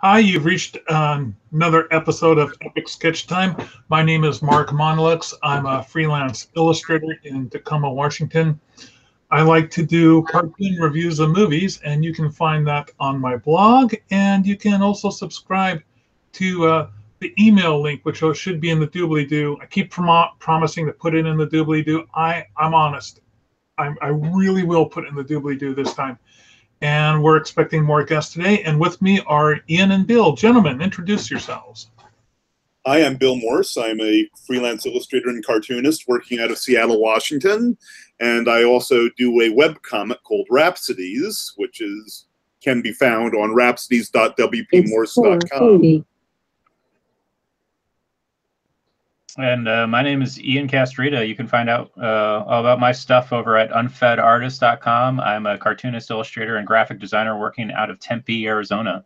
Hi, you've reached another episode of Epic Sketch Time. My name is Mark Monlux. I'm a freelance illustrator in Tacoma, Washington. I like to do cartoon reviews of movies, and you can find that on my blog. And you can also subscribe to the email link, which should be in the doobly-doo. I keep promising to put it in the doobly-doo. I'm honest. I really will put it in the doobly-doo this time. And we're expecting more guests today. And with me are Ian and Bill. Gentlemen, introduce yourselves. Hi, I'm Bill Morse. I'm a freelance illustrator and cartoonist working out of Seattle, Washington. And I also do a webcomic called Rhapsodies, which can be found on rhapsodies.wpmorse.com. And my name is Ian Castrita. You can find out all about my stuff over at unfedartist.com. I'm a cartoonist, illustrator, and graphic designer working out of Tempe, Arizona.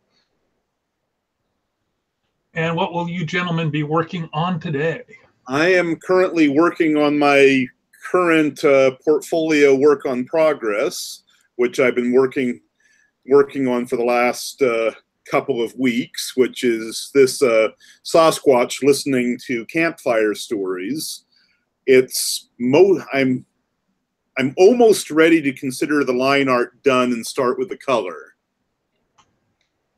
And what will you gentlemen be working on today? I am currently working on my current portfolio work on progress, which I've been working on for the last couple of weeks, which is this Sasquatch listening to campfire stories. I'm almost ready to consider the line art done and start with the color.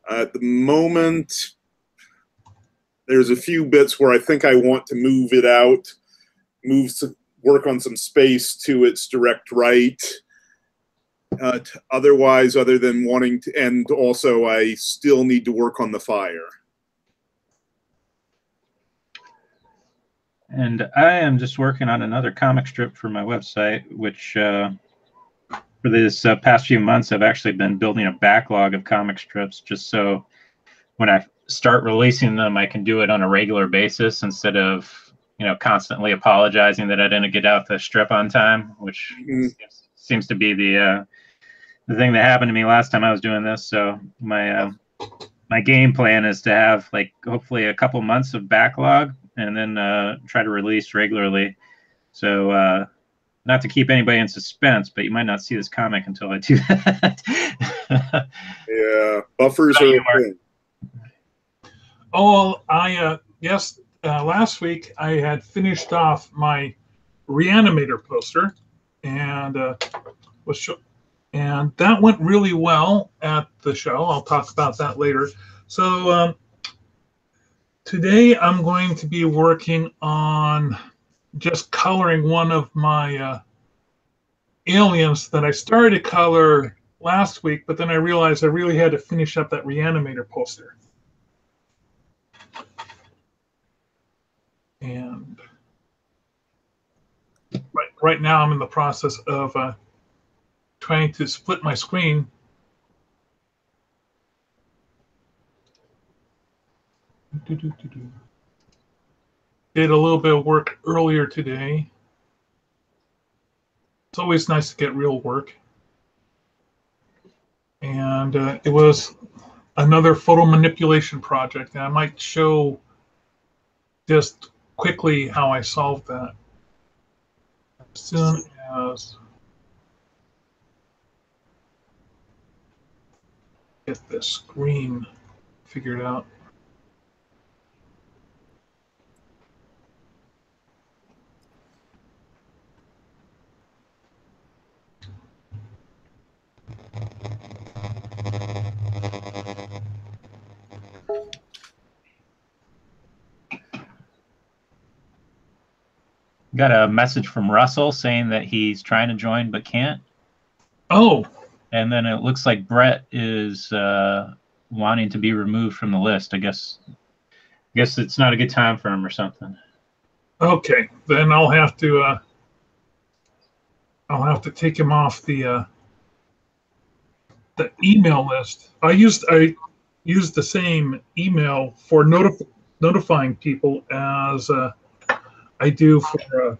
At the moment, there's a few bits where I think I want to move it out, work on some space to its direct right. Otherwise, other than wanting to, and also I still need to work on the fire. And I am just working on another comic strip for my website, which for this past few months, I've actually been building a backlog of comic strips just so when I start releasing them, I can do it on a regular basis instead of, constantly apologizing that I didn't get out the strip on time, which seems to be the thing that happened to me last time I was doing this. So my game plan is to have hopefully a couple months of backlog and then try to release regularly. So not to keep anybody in suspense, but you might not see this comic until I do that. Yeah, buffers are a thing. Oh, yes, last week I had finished off my Reanimator poster and and that went really well at the show. I'll talk about that later. So today I'm going to be working on just coloring one of my aliens that I started to color last week, but then I realized I really had to finish up that Reanimator poster. And right now I'm in the process of trying to split my screen. Did a little bit of work earlier today. It's always nice to get real work. And it was another photo manipulation project. And I might show just quickly how I solved that. As soon as get this screen figured out. Got a message from Russell saying that he's trying to join but can't. Oh. And then it looks like Brett is wanting to be removed from the list. I guess it's not a good time for him or something. Okay, then I'll have to take him off the email list. I used the same email for notifying people as I do for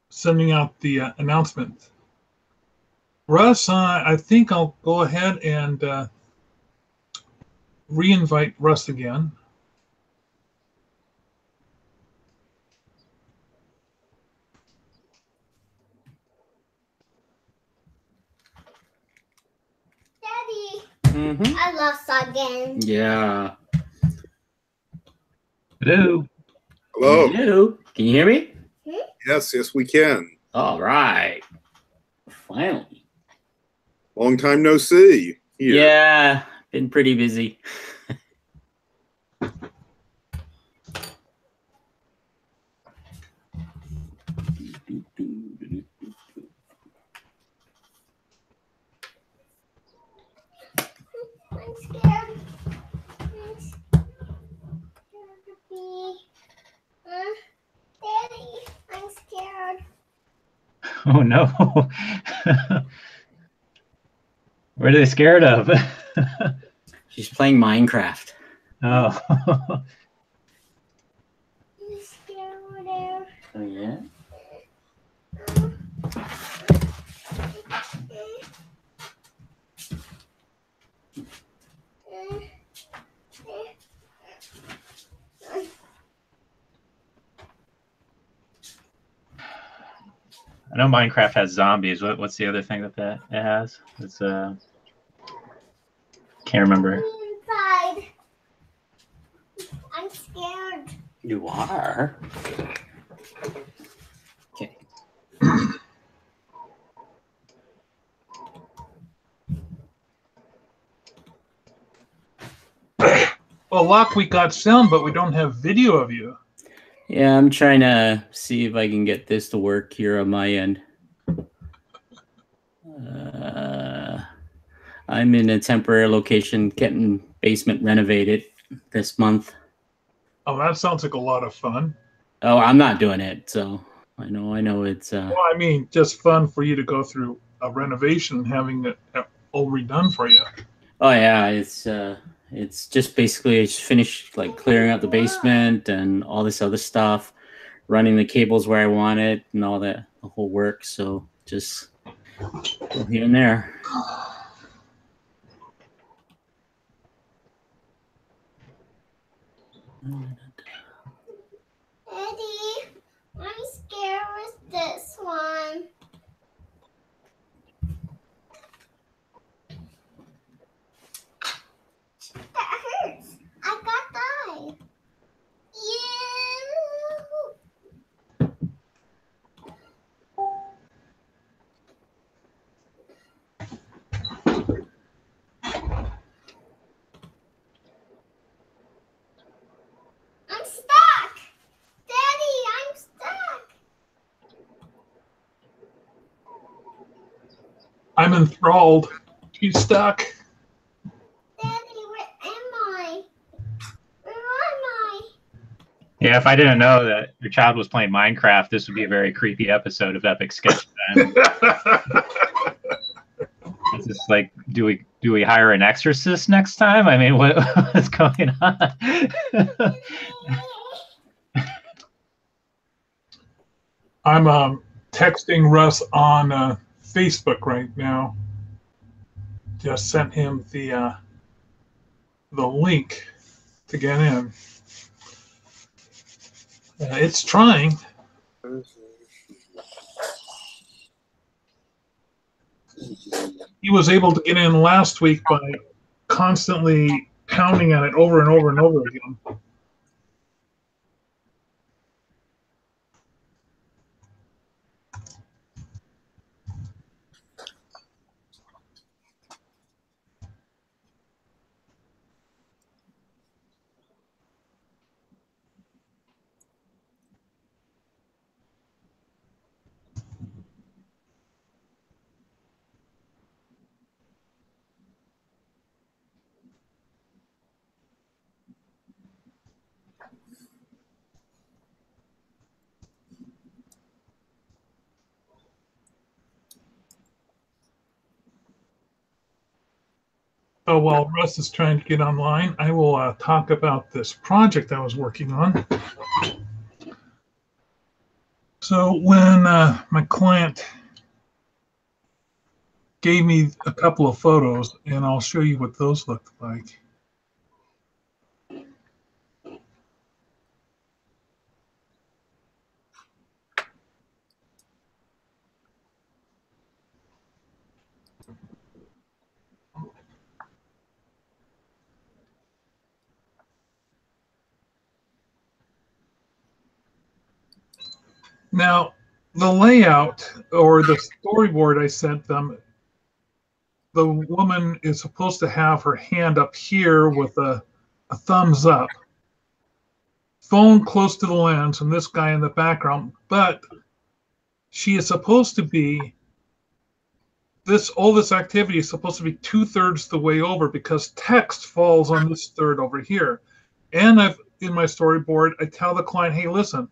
sending out the announcement. Russ, I think I'll go ahead and re-invite Russ again. Daddy. I lost again. Yeah. Hello. Hello. Hello. Can you hear me? Yes, we can. All right. Finally. Long time no see. Here. Yeah, been pretty busy. I'm scared. I'm scared to be. Daddy, I'm scared. Oh no. What are they scared of? She's playing Minecraft. Oh. I'm scared over there. Oh, yeah? I know Minecraft has zombies. What's the other thing that it has? It's can't remember. Inside. I'm scared. You are? Okay. Well, Locke, we got sound, but we don't have video of you. Yeah, I'm trying to see if I can get this to work here on my end. I'm in a temporary location getting basement renovated this month. Oh, that sounds like a lot of fun. Oh, I'm not doing it, so I know it's Well, I mean, just fun for you to go through a renovation and having it all redone for you. oh yeah, it's just basically I just finished like clearing out the basement and all this other stuff, running the cables where I want it and all that the whole work, so just go here and there. Daddy, I'm scared with this one. That hurts. I got die. Yeah. I'm stuck. Daddy, I'm stuck. I'm enthralled. He's stuck. Daddy, where am I? Where am I? Yeah, if I didn't know that your child was playing Minecraft, this would be a very creepy episode of Epic Sketch Time. It's just like, do we hire an exorcist next time? I mean, what's going on? I'm texting Russ on Facebook right now. Just sent him the link to get in. It's trying. He was able to get in last week by constantly pounding on it over and over and over again. So while Russ is trying to get online, I will talk about this project I was working on. So when my client gave me a couple of photos, and I'll show you what those look like. Now, the layout or the storyboard I sent them, the woman is supposed to have her hand up here with a thumbs up, phone close to the lens, and this guy in the background. But she is supposed to be all this activity is supposed to be 2/3 the way over because text falls on this third over here. And in my storyboard, I tell the client, hey, listen,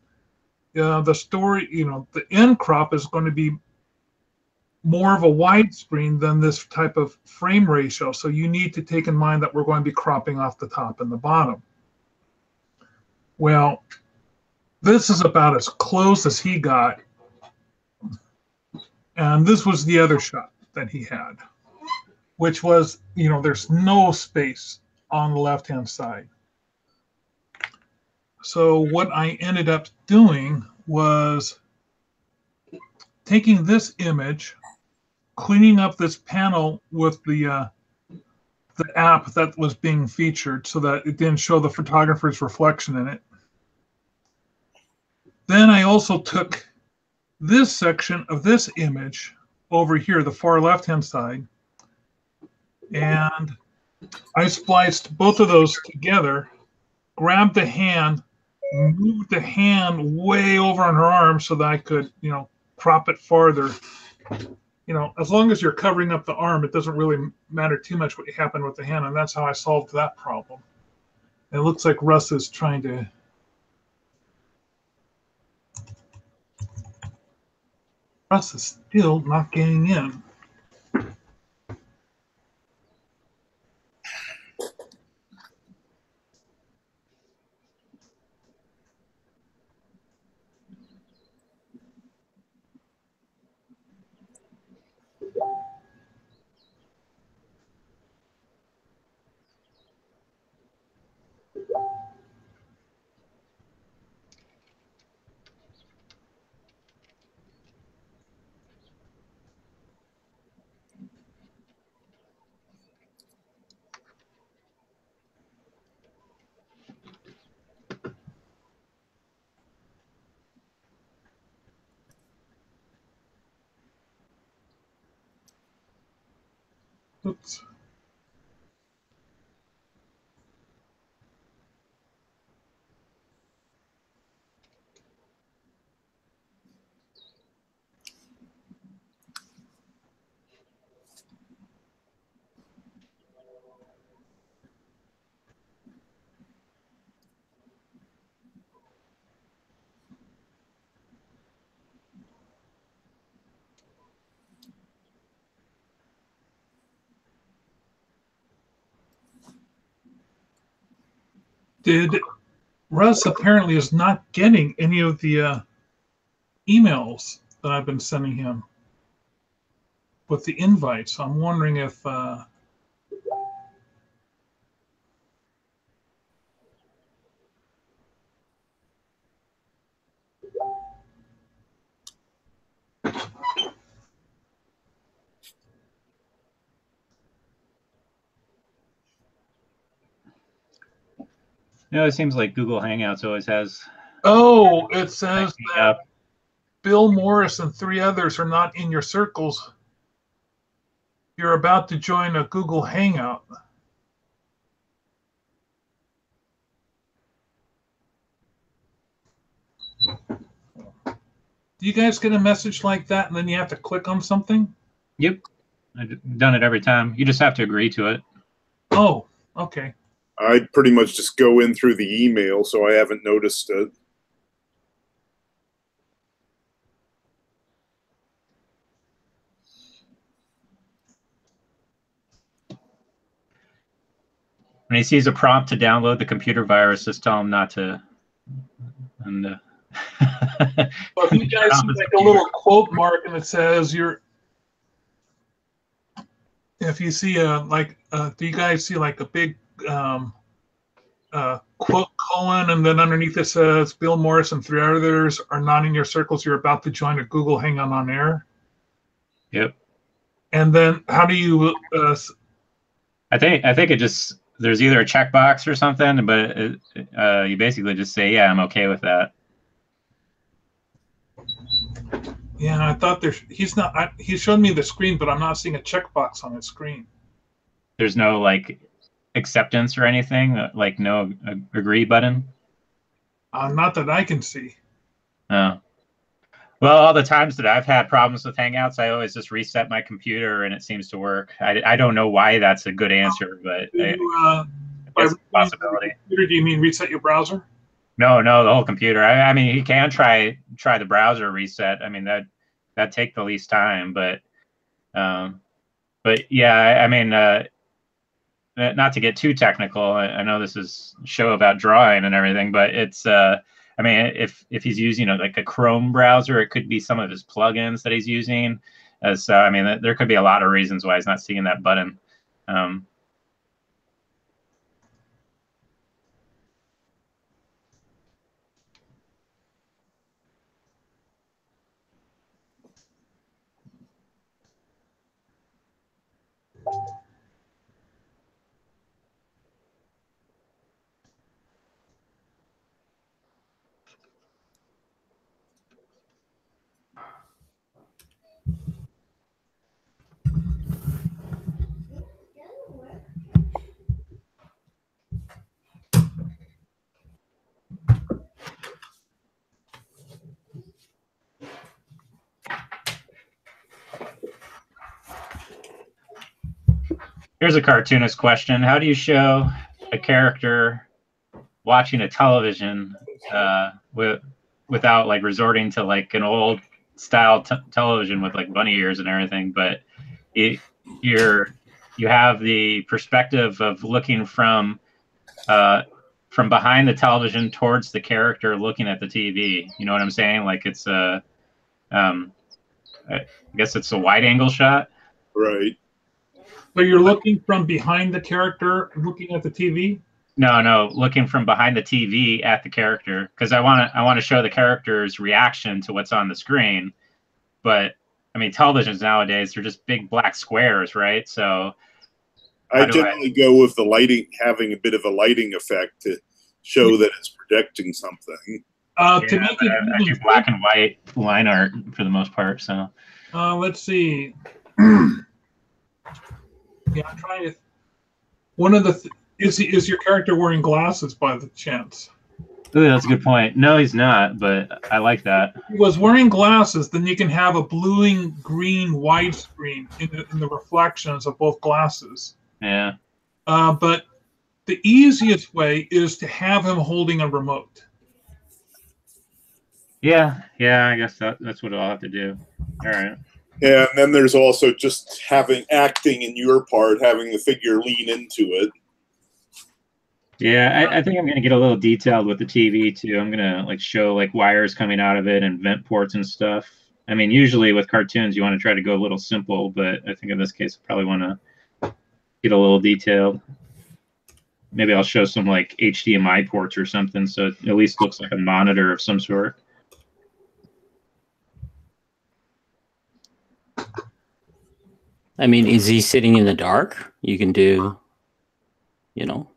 the story, the end crop is going to be more of a widescreen than this type of frame ratio. So you need to take in mind that we're going to be cropping off the top and the bottom. Well, this is about as close as he got. And this was the other shot that he had, which was, there's no space on the left-hand side. So what I ended up doing was taking this image, cleaning up this panel with the app that was being featured so that it didn't show the photographer's reflection in it. Then I also took this section of this image over here, the far left-hand side, and I spliced both of those together, grabbed the hand, moved the hand way over on her arm so that I could, crop it farther. As long as you're covering up the arm, it doesn't really matter too much what happened with the hand, and that's how I solved that problem. It looks like Russ is trying to... Russ is still not getting in. Oops. Russ apparently is not getting any of the emails that I've been sending him with the invites. So I'm wondering if it seems like Google Hangouts always has... Oh, it says that Bill Morris and 3 others are not in your circles. You're about to join a Google Hangout. Do you guys get a message like that and then you have to click on something? Yep. I've done it every time. You just have to agree to it. Oh, okay. I pretty much just go in through the email, so I haven't noticed it. When he sees a prompt to download the computer virus, just tell him not to. And Well, if you guys see like a little quote mark and it says you're... If you see do you guys see like a big quote colon and then underneath it says Bill Morris and 3 others are not in your circles, you're about to join a Google Hangout on air? Yep. And then how do you I think it just, there's either a checkbox or something, but you basically just say, yeah, I'm okay with that. Yeah, I thought he's not. He showed me the screen, but I'm not seeing a checkbox on his screen. There's no like acceptance or anything, like no agree button. Not that I can see. Oh. Well, all the times that I've had problems with Hangouts, I always just reset my computer and it seems to work. I don't know why that's a good answer, but it's a possibility. Do you mean reset your browser? No, the whole computer. I mean, he can try the browser reset. I mean, that take the least time, but yeah, I mean, not to get too technical. I know this is a show about drawing and everything, but it's I mean, if he's using like a Chrome browser, it could be some of his plugins that he's using. So I mean, there could be a lot of reasons why he's not seeing that button. Here's a cartoonist question. How do you show a character watching a television without like resorting to like an old style television with like bunny ears and everything, but you have the perspective of looking from behind the television towards the character looking at the TV. You know what I'm saying? Like it's I guess it's a wide angle shot. Right. So you're looking from behind the character, looking at the TV? No, looking from behind the TV at the character, because I want to show the character's reaction to what's on the screen. But I mean, televisions nowadays, they're just big black squares, right? So I generally go with the lighting, having a bit of a lighting effect to show that it's projecting something. I do black and white line art for the most part. So let's see. Yeah, I'm trying to. One of the is your character wearing glasses by the chance? Ooh, that's a good point. No, he's not, but I like that. If he was wearing glasses, then you can have a bluing green widescreen in the reflections of both glasses. Yeah. But the easiest way is to have him holding a remote. Yeah, I guess that's what I'll have to do. All right. And then there's also just acting in your part, having the figure lean into it. Yeah, I think I'm going to get a little detailed with the TV too. I'm going to like show like wires coming out of it and vent ports and stuff. I mean, usually with cartoons, you want to try to go a little simple, but I think in this case, I probably want to get a little detailed. Maybe I'll show some like HDMI ports or something, so it at least looks like a monitor of some sort. I mean, is he sitting in the dark? You can do, you know.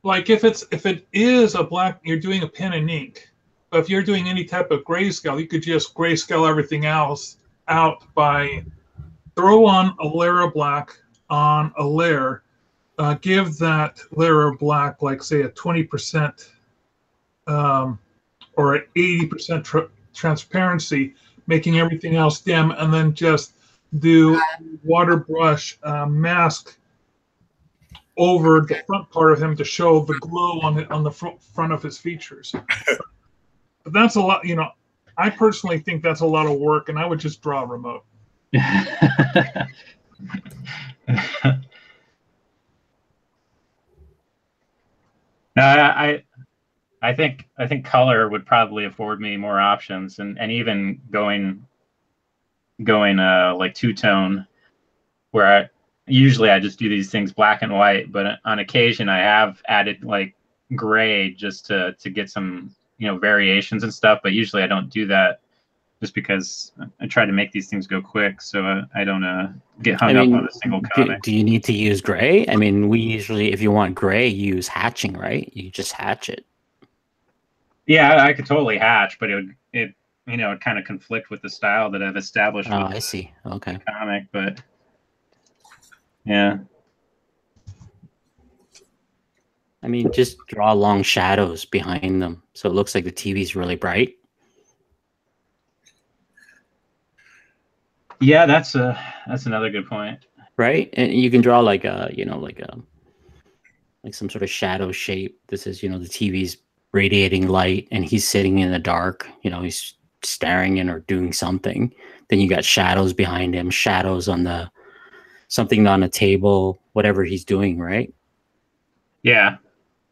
Like if it is a black, you're doing a pen and ink. But if you're doing any type of grayscale, you could just grayscale everything else out by throw on a layer of black on a layer, give that layer of black like say a 20% or an 80% transparency, making everything else dim, and then just do water brush mask over the front part of him to show the glow on the front of his features. But that's a lot, you know. I personally think that's a lot of work, and I would just draw a remote. No, I think color would probably afford me more options, and even going like two-tone, where usually I just do these things black and white, but on occasion I have added like gray just to get some, you know, variations and stuff. But usually I don't do that just because I try to make these things go quick, so I don't get hung up on a single comic. Do you need to use gray? I mean, we usually, if you want gray, use hatching, right? You just hatch it. Yeah, I could totally hatch, but it it kind of conflict with the style that I've established Oh, with I see. Okay. the comic. But yeah, I mean, just draw long shadows behind them so it looks like the TV's really bright. yeah, that's another good point. Right? And you can draw like a, like some sort of shadow shape. This is, the TV's radiating light and he's sitting in the dark, he's staring in or doing something. Then you got shadows behind him, shadows on something on a table, whatever he's doing, right? Yeah,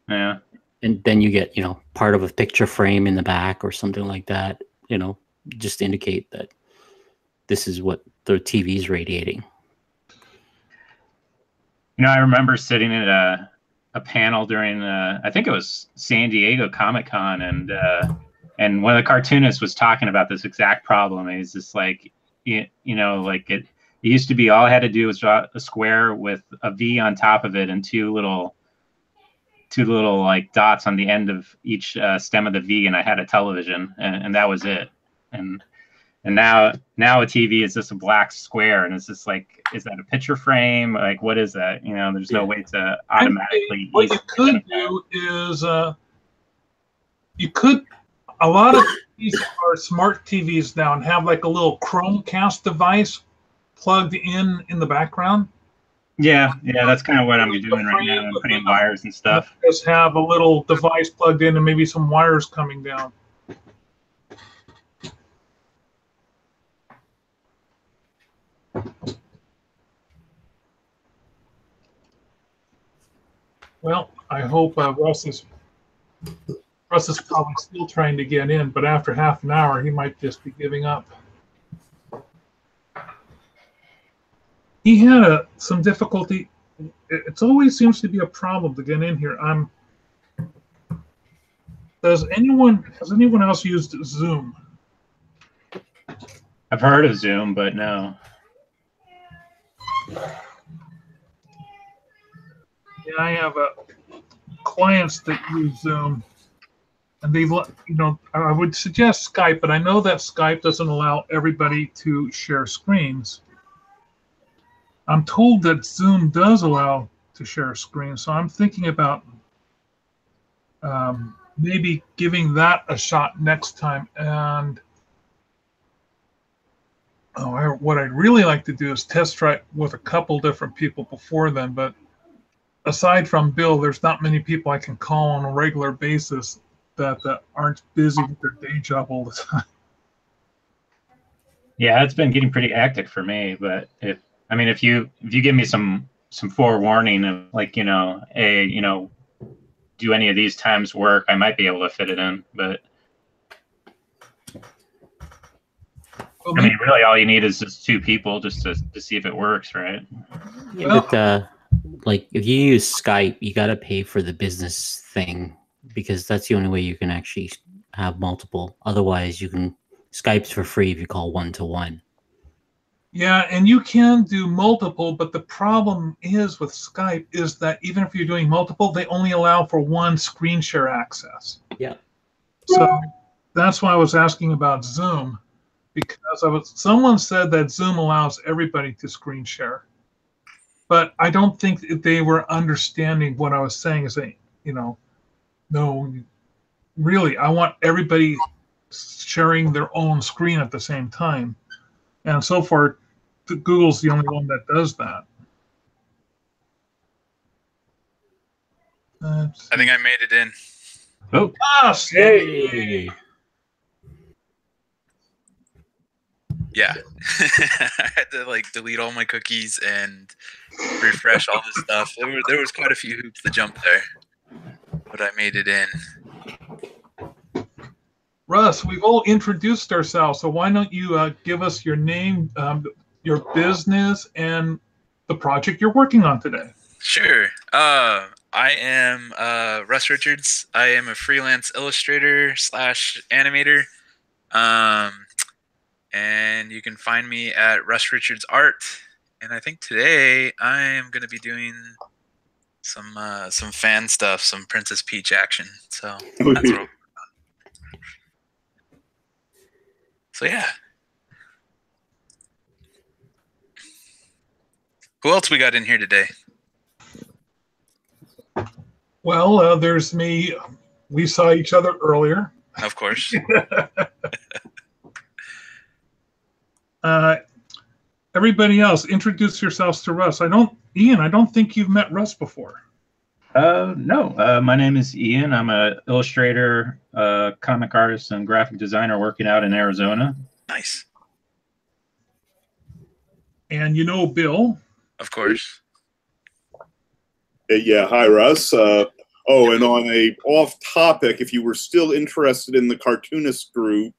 yeah. And then you get, part of a picture frame in the back or something like that, just to indicate that this is what the TV's radiating. I remember sitting at a panel during I think it was San Diego Comic-Con, and one of the cartoonists was talking about this exact problem. He's just like, like it used to be all I had to do was draw a square with a V on top of it and two little like dots on the end of each stem of the V, and I had a television, and that was it. And now a TV is just a black square, and it's just like, is that a picture frame? Like, what is that? There's no way to automatically. What you could do is a lot of these are smart TVs now and have like a little Chromecast device plugged in the background. Yeah, that's kind of what I'm doing right now. I'm putting wires and stuff. Just have a little device plugged in and maybe some wires coming down. Well, I hope Russ is probably still trying to get in, but after half an hour, he might just be giving up. He had some difficulty. It always seems to be a problem to get in here. Has anyone else used Zoom? I've heard of Zoom, but no. Yeah, I have clients that use Zoom, and I would suggest Skype, but I know that Skype doesn't allow everybody to share screens. I'm told that Zoom does allow to share screens, so I'm thinking about maybe giving that a shot next time. And what I'd really like to do is test try it with a couple different people before then, but aside from Bill, there's not many people I can call on a regular basis that aren't busy with their day job all the time. Yeah, it's been getting pretty hectic for me. But if you give me some forewarning of like, do any of these times work, I might be able to fit it in. But really, all you need is just two people just to see if it works, right? Yeah, but like if you use Skype, you got to pay for the business thing because that's the only way you can actually have multiple. Otherwise, Skype's for free if you call one-to-one. Yeah, and you can do multiple, but the problem is with Skype is that even if you're doing multiple, they only allow for one screen share access. Yeah. So that's why I was asking about Zoom, because someone said that Zoom allows everybody to screen share. But I don't think that they were understanding what I was saying. Is that, no, really, I want everybody sharing their own screen at the same time. And so far, Google's the only one that does that. I think I made it in. Oh, hey! Yeah. I had to delete all my cookies and refresh all this stuff. There was quite a few hoops to jump there, but I made it in. Russ, we've all introduced ourselves, so why don't you give us your name, your business, and the project you're working on today? Sure. I am Russ Richards. I am a freelance illustrator / animator. And you can find me at Russ Richards Art. And I think today I am going to be doing some fan stuff, some Princess Peach action. So that's what So yeah. Who else we got in here today? Well, there's me. We saw each other earlier. Of course. Everybody else, introduce yourselves to Russ. Ian, I don't think you've met Russ before. No. My name is Ian. I'm an illustrator, comic artist, and graphic designer working out in Arizona. Nice. And you know Bill. Of course. Yeah, hi, Russ. And on a off topic, if you were still interested in the cartoonist group,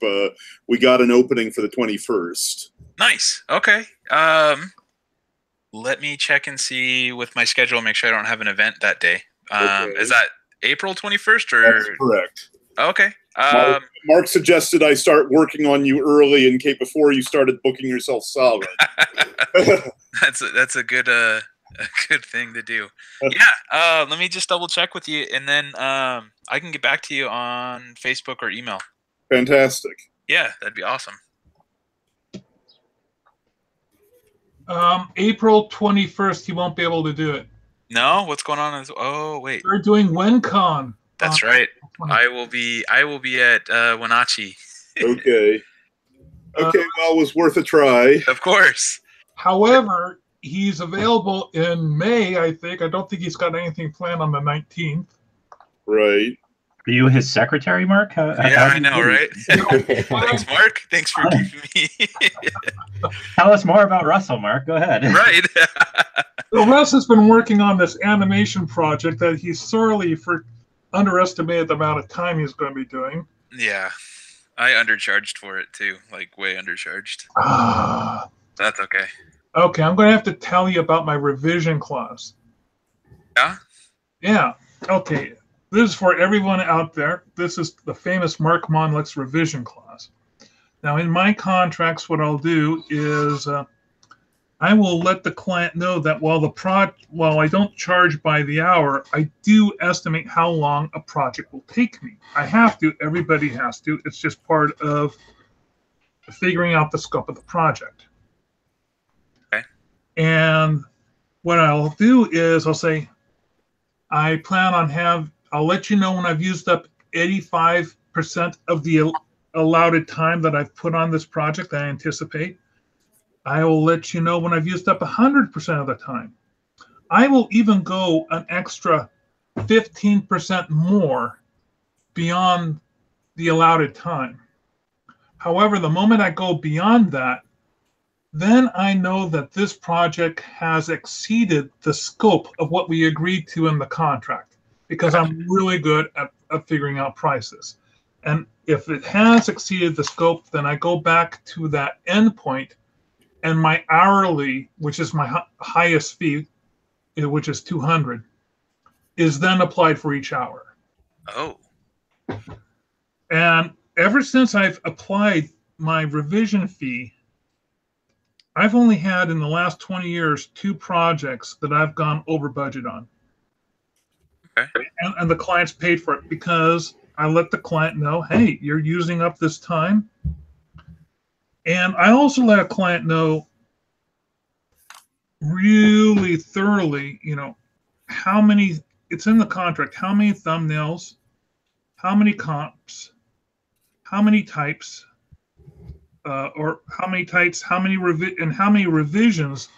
we got an opening for the 21st. Nice. Okay. Let me check and see with my schedule, make sure I don't have an event that day. Okay. Is that April 21st or? That's correct. Okay. Mark suggested I start working on you early in case before you started booking yourself solid. That's a good thing to do. Yeah. Let me just double check with you, and then I can get back to you on Facebook or email. Fantastic. Yeah, that'd be awesome. April 21st, he won't be able to do it. No, what's going on? Oh, wait. We're doing WenCon. That's right. I will be at Wenatchee. Okay. Okay, well, it was worth a try. Of course. However, he's available in May, I think. I don't think he's got anything planned on the 19th. Right. Are you his secretary, Mark? Yeah, I know, right? Thanks, Mark. Thanks for keeping me. Tell us more about Russell, Mark. Go ahead. Right. Well, Russ has been working on this animation project that he's sorely underestimated the amount of time he's going to be doing. Yeah. I undercharged for it, too. Like, way undercharged. That's okay. Okay, I'm going to have to tell you about my revision clause. Yeah? Yeah. Okay. This is for everyone out there. This is the famous Mark Monlick's revision clause. Now, in my contracts, what I'll do is I will let the client know that while I don't charge by the hour, I do estimate how long a project will take me. I have to. Everybody has to. It's just part of figuring out the scope of the project. Okay. And what I'll do is I'll say, I plan on I'll let you know when I've used up 85% of the allotted time that I've put on this project that I anticipate. I will let you know when I've used up 100% of the time. I will even go an extra 15% more beyond the allotted time. However, the moment I go beyond that, then I know that this project has exceeded the scope of what we agreed to in the contract, because I'm really good at figuring out prices. And if it has exceeded the scope, then I go back to that endpoint, and my hourly, which is my highest fee, which is $200, is then applied for each hour. Oh. And ever since I've applied my revision fee, I've only had in the last 20 years 2 projects that I've gone over budget on. Okay. And the client's paid for it because I let the client know, hey, you're using up this time. And I also let a client know really thoroughly, how many, it's in the contract, how many thumbnails, how many comps, how many types, or how many types, how many revisions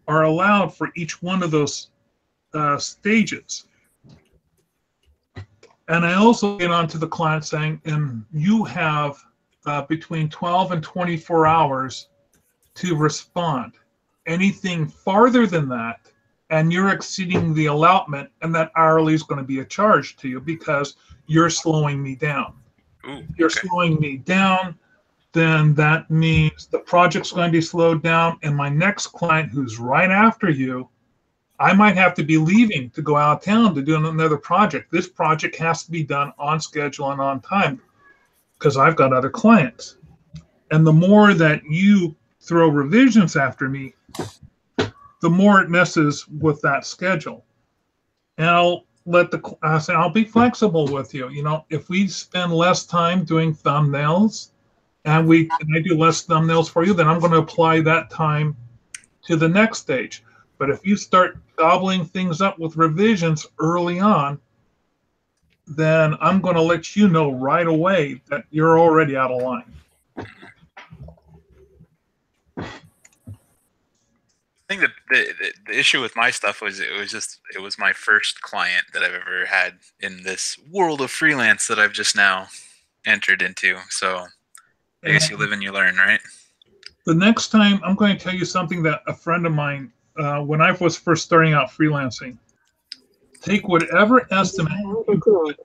are allowed for each one of those stages. And I also get on to the client saying, and you have between 12 and 24 hours to respond. Anything farther than that, and you're exceeding the allotment, and that hourly is going to be a charge to you because you're slowing me down. Ooh, You're okay. slowing me down, then that means the project's going to be slowed down, and my next client who's right after you, I might have to be leaving to go out of town to do another project. This project has to be done on schedule and on time because I've got other clients. And the more that you throw revisions after me, the more it messes with that schedule. And I'll be flexible with you. If we spend less time doing thumbnails, and I do less thumbnails for you, then I'm going to apply that time to the next stage. But if you start gobbling things up with revisions early on, then I'm going to let you know right away that you're already out of line. I think that the issue with my stuff was it was my first client that I've ever had in this world of freelance that I've just now entered into. So I guess you live and you learn, right? The next time, I'm going to tell you something that a friend of mine, when I was first starting out freelancing, take whatever estimate you put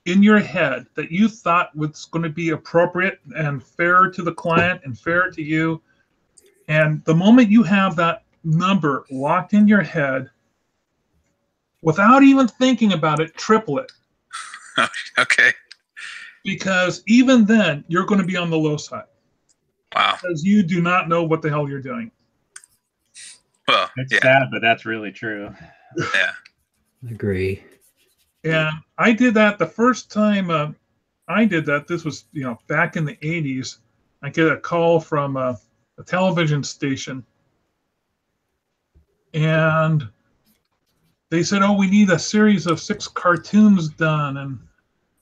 in your head that you thought was going to be appropriate and fair to the client and fair to you. And the moment you have that number locked in your head, without even thinking about it, triple it. Okay. Because even then, you're going to be on the low side. Wow. Because you do not know what the hell you're doing. Well, It's yeah. sad, but that's really true. Yeah. Agree. And I did that the first time I did that. This was, back in the 80s. I get a call from a television station. And they said, oh, we need a series of 6 cartoons done. And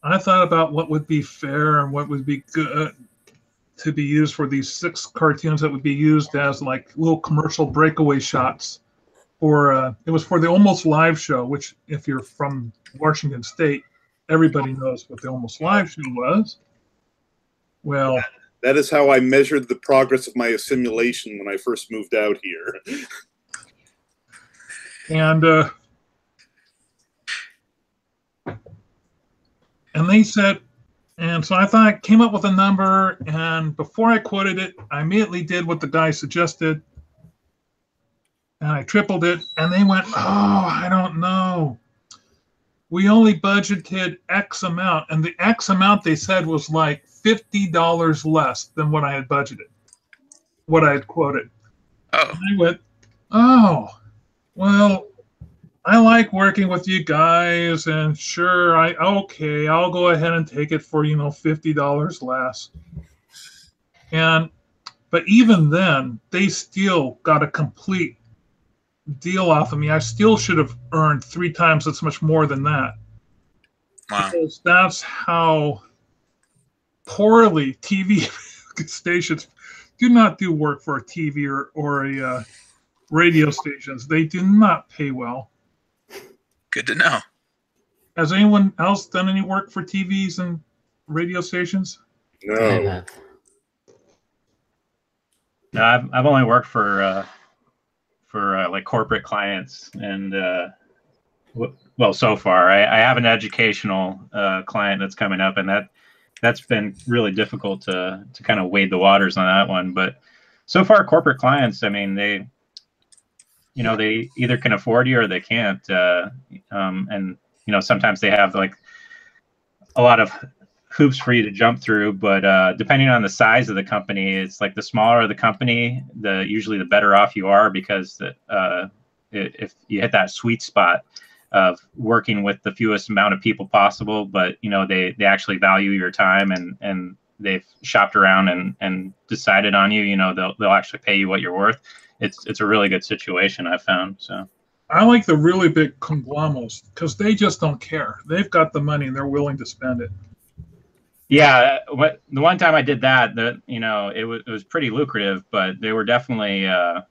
I thought about what would be fair and what would be good to be used for these 6 cartoons that would be used as like little commercial breakaway shots. It was for the Almost Live show, which if you're from Washington State, everybody knows what the Almost Live show was. Well, that is how I measured the progress of my assimilation when I first moved out here. And they said, and so I thought I came up with a number, and before I quoted it, I immediately did what the guy suggested, and I tripled it, and they went, oh, I don't know. We only budgeted X amount, and the X amount they said was like $50 less than what I had budgeted, what I had quoted. Oh. And I went, oh, well, I like working with you guys, and sure, okay, I'll go ahead and take it for, $50 less. But even then, they still got a complete deal off of me. I still should have earned 3 times as much more than that. Wow. Because that's how poorly TV stations do not do work for a TV or a radio stations. They do not pay well. Good to know. Has anyone else done any work for TVs and radio stations? No. No, I've only worked for like corporate clients, and well, so far I have an educational client that's coming up, and that's been really difficult to kind of wade the waters on that one. But so far, corporate clients, I mean, they either can afford you or they can't, and sometimes they have like a lot of hoops for you to jump through, but depending on the size of the company, it's like the smaller the company, usually the better off you are, because if you hit that sweet spot of working with the fewest amount of people possible, but they actually value your time, and they've shopped around and decided on you, they'll actually pay you what you're worth. It's a really good situation, I've found. So I like the really big conglomerates because they just don't care. They've got the money and they're willing to spend it. Yeah, the one time I did that, it was pretty lucrative, but they were definitely. I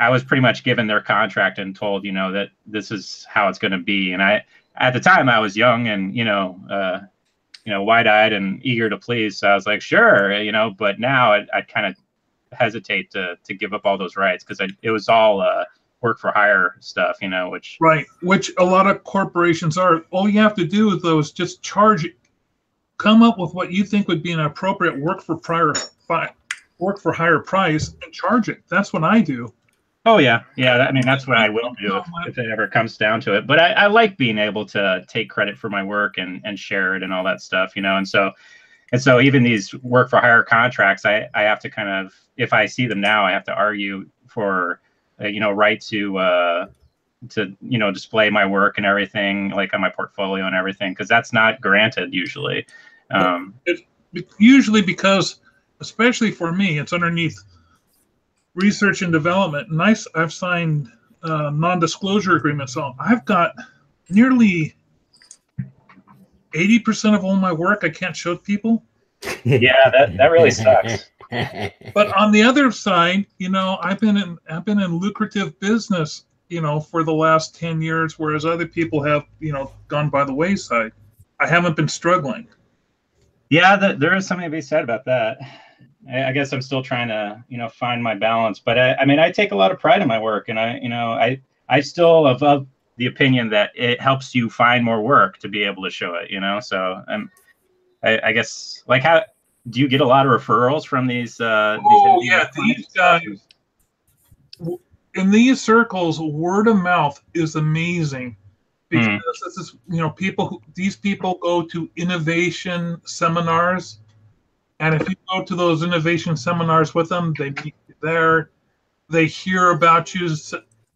was pretty much given their contract and told, that this is how it's going to be. And at the time I was young and wide-eyed and eager to please. So I was like, sure, But now I kind of hesitate to give up all those rights, because it was all work for hire stuff, which a lot of corporations are. All you have to do is just come up with what you think would be an appropriate work for hire price and charge it. That's what I do. Oh yeah. I mean, that's what I will do if it ever comes down to it. But I like being able to take credit for my work and share it and all that stuff, and so even these work for hire contracts, I have to kind of, if I see them now, I have to argue for right to display my work and everything, like on my portfolio and everything, because that's not granted usually. It's usually because, especially for me, it's underneath research and development. And I've signed non-disclosure agreements. So I've got nearly 80% of all my work I can't show people. Yeah, that really sucks. But on the other side, I've been in lucrative business, for the last 10 years, whereas other people have, gone by the wayside. I haven't been struggling. Yeah, there is something to be said about that. I guess I'm still trying to, find my balance. But I mean, I take a lot of pride in my work, and I still am of the opinion that it helps you find more work to be able to show it. So I guess, like, how do you get a lot of referrals from these? These guys in these circles, word of mouth is amazing. Because this is, these people go to innovation seminars, and if you go to those innovation seminars with them, they meet you there. They hear about you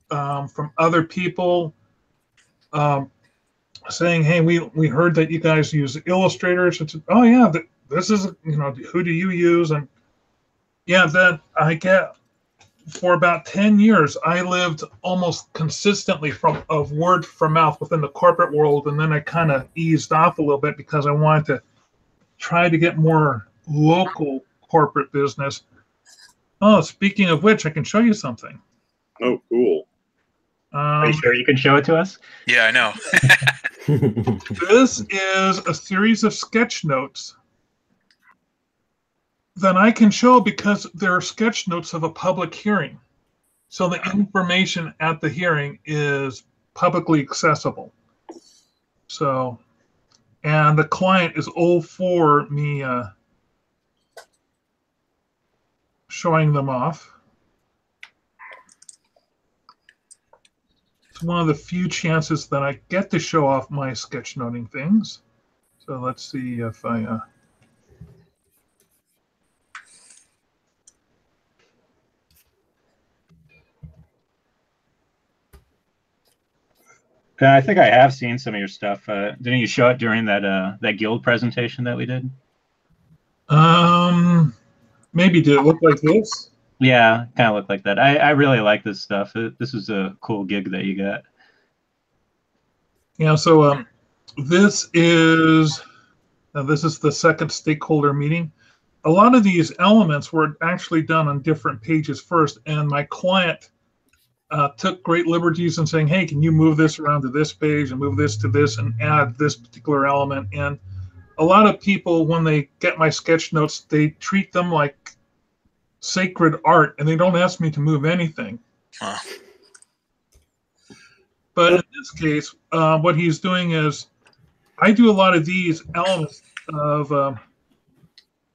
from other people, saying, "Hey, we heard that you guys use Illustrators." It's, "Oh yeah, this is who do you use?" And yeah, that I get. For about 10 years, I lived almost consistently of word from mouth within the corporate world, and then I kind of eased off a little bit because I wanted to try to get more local corporate business. Oh, speaking of which, I can show you something. Oh, cool. Are you sure you can show it to us? Yeah, I know. This is a series of sketch notes that I can show because they're sketch notes of a public hearing. So the information at the hearing is publicly accessible. So, and the client is all for me showing them off. It's one of the few chances that I get to show off my sketchnoting things. So let's see if I... I think I have seen some of your stuff. Didn't you show it during that guild presentation that we did? Maybe. Did it look like this? Yeah, kind of looked like that. I really like this stuff. This is a cool gig that you got. Yeah. So this is the second stakeholder meeting. A lot of these elements were actually done on different pages first, and my client took great liberties in saying, "Hey, can you move this around to this page and move this to this and add this particular element?" And a lot of people, when they get my sketch notes, they treat them like sacred art, and they don't ask me to move anything. Huh. But in this case, what he's doing is, I do a lot of these elements of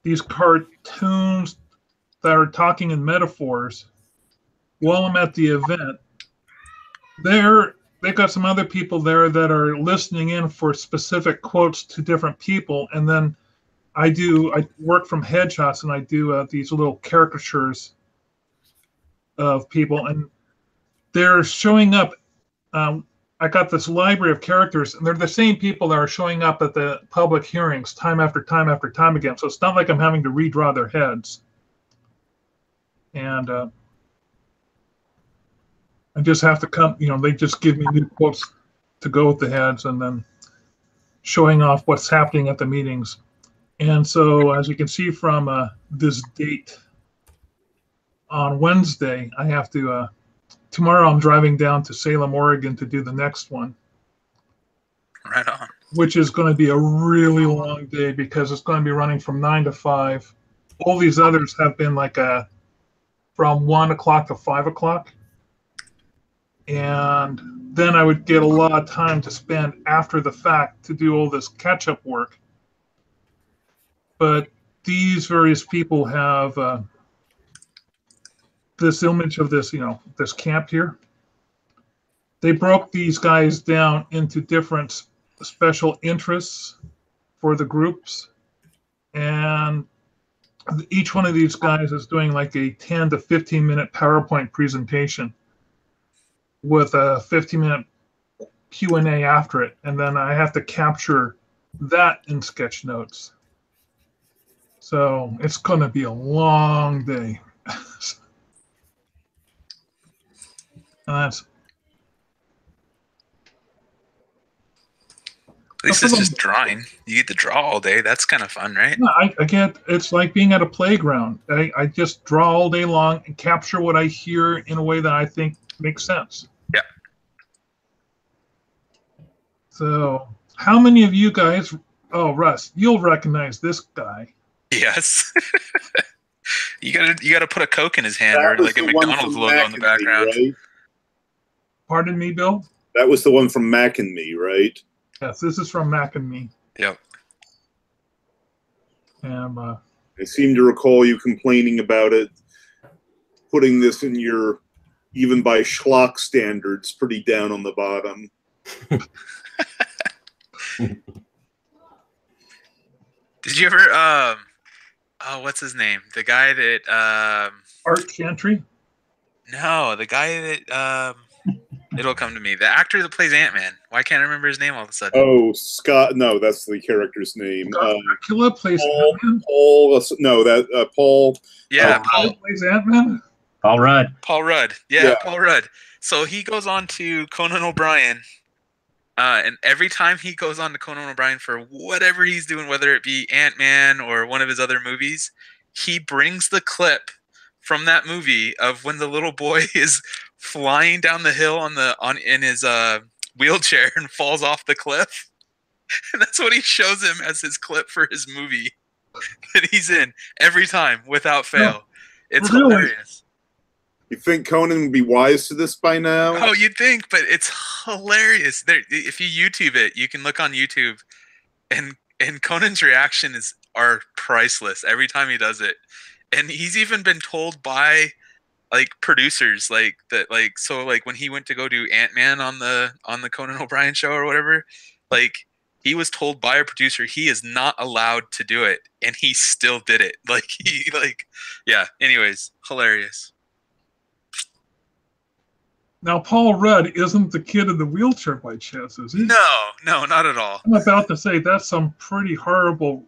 these cartoons that are talking in metaphors. While I'm at the event, they've got some other people there that are listening in for specific quotes to different people, and then I work from headshots, and I do these little caricatures of people, and they're showing up. I got this library of characters, and they're the same people that are showing up at the public hearings time after time after time again. So it's not like I'm having to redraw their heads. And I just have to come, they just give me new quotes to go with the heads, and then showing off what's happening at the meetings. And so, as you can see from this date on Wednesday, I have to, tomorrow I'm driving down to Salem, Oregon to do the next one. Right on. Which is going to be a really long day because it's going to be running from 9 to 5. All these others have been like from 1 o'clock to 5 o'clock. And then I would get a lot of time to spend after the fact to do all this catch-up work. But these various people have this image of this, this camp here. They broke these guys down into different special interests for the groups. And each one of these guys is doing like a 10 to 15 minute PowerPoint presentation with a 15-minute Q&A after it. And then I have to capture that in sketch notes. So it's going to be a long day. That's At least it's just drawing. You get to draw all day. That's kind of fun, right? yeah, I get it's like being at a playground. I just draw all day long and capture what I hear in a way that I think makes sense. Yeah. So, how many of you guys? Oh, Russ, you'll recognize this guy. Yes. you gotta put a Coke in his hand That or was like a the one McDonald's from logo in the Mac and Me, background. right? Pardon me, Bill. That was the one from Mac and Me, right? Yes, this is from Mac and Me. Yep. And I seem to recall you complaining about it, putting this in your, even by schlock standards, pretty down on the bottom. Did you ever oh, what's his name? The guy that Art Chantry. no, the guy that it'll come to me. The actor that plays Ant-Man. Why can't I remember his name all of a sudden? Oh, Scott. No, that's the character's name. Dracula plays Paul, Ant-Man. Paul. Yeah, Paul plays Ant-Man. Paul Rudd. Paul Rudd. Yeah, Paul Rudd. So he goes on to Conan O'Brien. And every time he goes on to Conan O'Brien for whatever he's doing, whether it be Ant-Man or one of his other movies, he brings the clip from that movie of when the little boy is flying down the hill in his wheelchair and falls off the cliff. And that's what he shows him as his clip for his movie that he's in every time without fail. It's Really? hilarious. You think Conan would be wise to this by now? Oh, you'd think, but it's hilarious. There, if you YouTube it, you can look on YouTube, and Conan's reaction are priceless every time he does it. And he's even been told by like producers like that, like so like when he went to go do Ant-Man on the Conan O'Brien show or whatever, like he was told by a producer he is not allowed to do it, and he still did it. Anyways, hilarious. Now, Paul Rudd isn't the kid in the wheelchair by chance, is he? No, not at all. I'm about to say that's some pretty horrible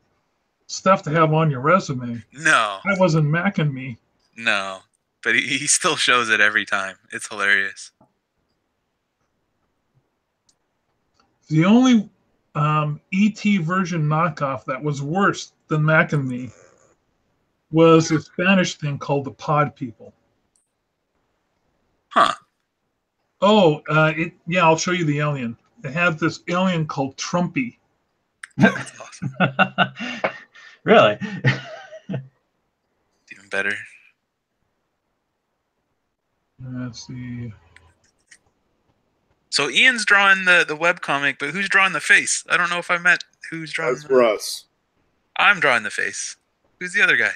stuff to have on your resume. No, I wasn't Mac and Me. no, but he still shows it every time. It's hilarious. The only ET version knockoff that was worse than Mac and Me was a Spanish thing called the Pod People. Huh. Oh, I'll show you the alien. It had this alien called Trumpy. That's awesome. Really? Even better. Let's see. So Ian's drawing the webcomic, but who's drawing the face? I don't know if I met who's drawing That's Russ. I'm drawing the face. Who's the other guy?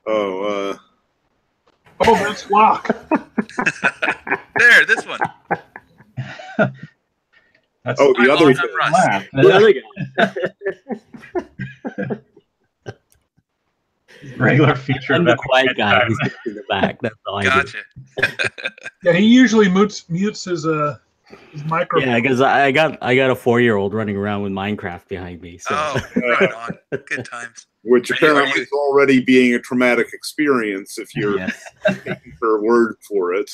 Oh, Oh, that's Locke. There, this one. That's the I'm other. I'm Russ. laugh. The other guy. Regular feature. I'm of the Epic quiet Sketch guy Time. who's in the back. That's all I do. Gotcha. Yeah, he usually mutes his microphone. Yeah, because I got a 4-year-old running around with Minecraft behind me. So Oh, right on. Good times. Which Are you- apparently is already being a traumatic experience if you're yes. taking her word for it.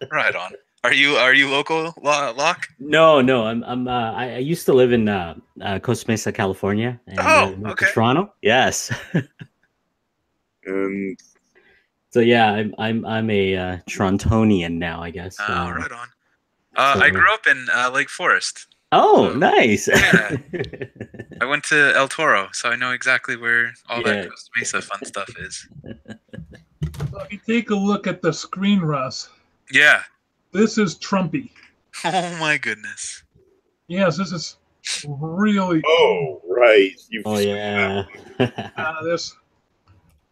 Right on. Are you local, Locke? No, I used to live in Costa Mesa, California. And moved to Okay. Toronto. Yes. And So yeah, I'm a Torontonian now, I guess. Oh, right on. I grew up in Lake Forest. Oh, So, nice. yeah. I went to El Toro, so I know exactly where all Yeah. that Costa Mesa fun stuff is. So if you take a look at the screen, Russ, Yeah. this is Trumpy. Oh my goodness. Yes, this is really right. Oh yeah. this.